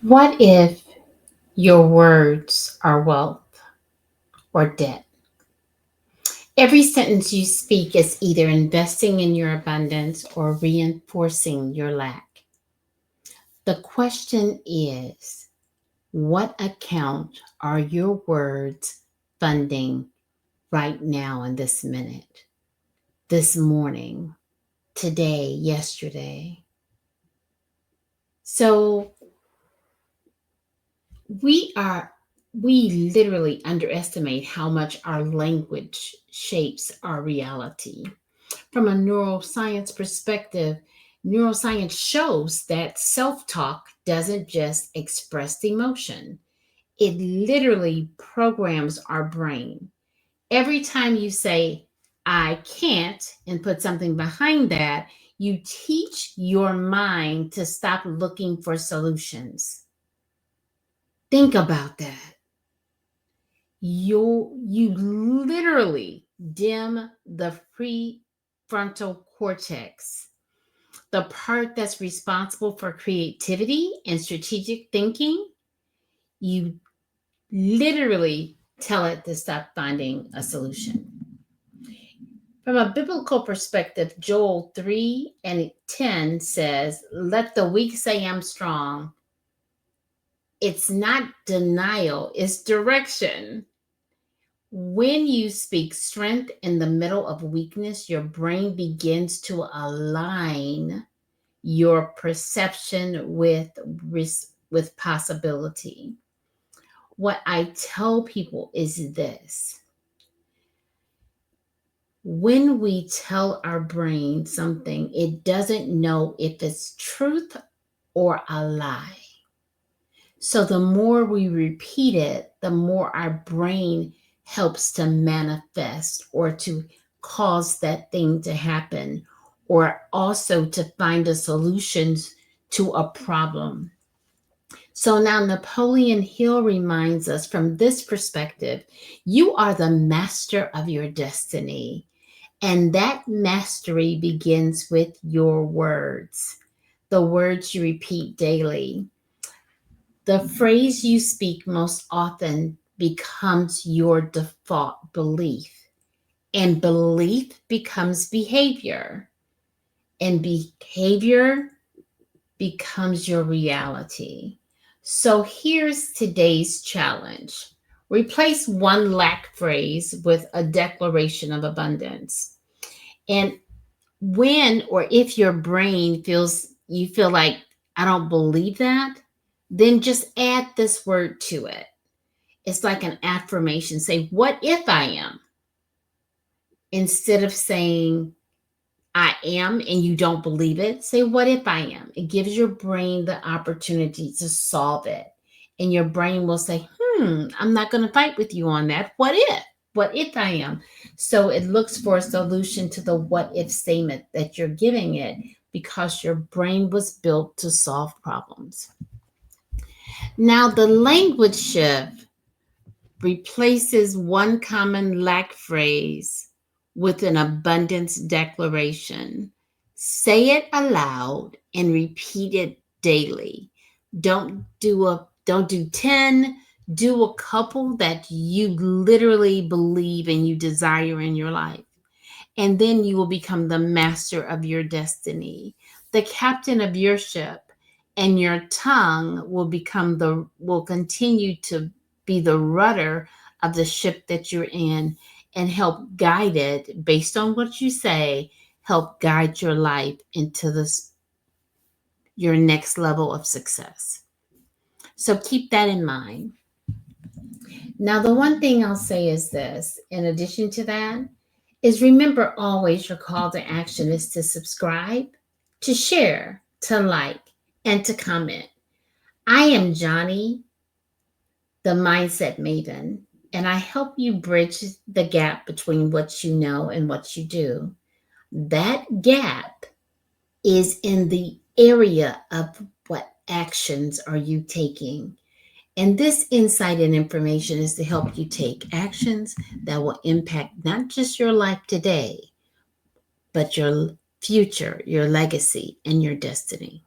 What if your words are wealth or debt? Every sentence you speak is either investing in your abundance or reinforcing your lack. The question is, what account are your words funding right now in this minute, this morning, today, yesterday? So we are we literally underestimate how much our language shapes our reality. From a neuroscience perspective, neuroscience shows that self-talk doesn't just express emotion. It literally programs our brain. Every time you say I can't and put something behind that, you teach your mind to stop looking for solutions. Think about that. You literally dim the prefrontal cortex, the part that's responsible for creativity and strategic thinking. You literally tell it to stop finding a solution. From a biblical perspective, Joel 3:10 says, "Let the weak say I'm strong." It's not denial, it's direction. When you speak strength in the middle of weakness, your brain begins to align your perception with possibility. What I tell people is this: when we tell our brain something, it doesn't know if it's truth or a lie. So the more we repeat it, the more our brain helps to manifest or to cause that thing to happen, or also to find a solutions to a problem. So now Napoleon Hill reminds us from this perspective, you are the master of your destiny. And that mastery begins with your words, the words you repeat daily. The phrase you speak most often becomes your default belief, and belief becomes behavior, and behavior becomes your reality. So here's today's challenge: replace one lack phrase with a declaration of abundance. And when or if your brain feels you feel like I don't believe that, then just add this word to it. It's like an affirmation. Say, what if I am? Instead of saying I am and you don't believe it, say, what if I am? It gives your brain the opportunity to solve it. And your brain will say, I'm not going to fight with you on that. What if? What if I am? So it looks for a solution to the what if statement that you're giving it, because your brain was built to solve problems. Now, the language shift replaces one common lack phrase with an abundance declaration. Say it aloud and repeat it daily. Don't do 10, do a couple that you literally believe and you desire in your life. And then you will become the master of your destiny, the captain of your ship, and your tongue will continue to be the rudder of the ship that you're in, and help guide it based on what you say, help guide your life into your next level of success. So keep that in mind. Now, the one thing I'll say is this, in addition to that, is remember always your call to action is to subscribe, to share, to like, and to comment. I am Johnnie, the Mindset Maven, and I help you bridge the gap between what you know and what you do. That gap is in the area of what actions are you taking. And this insight and information is to help you take actions that will impact not just your life today, but your future, your legacy, and your destiny.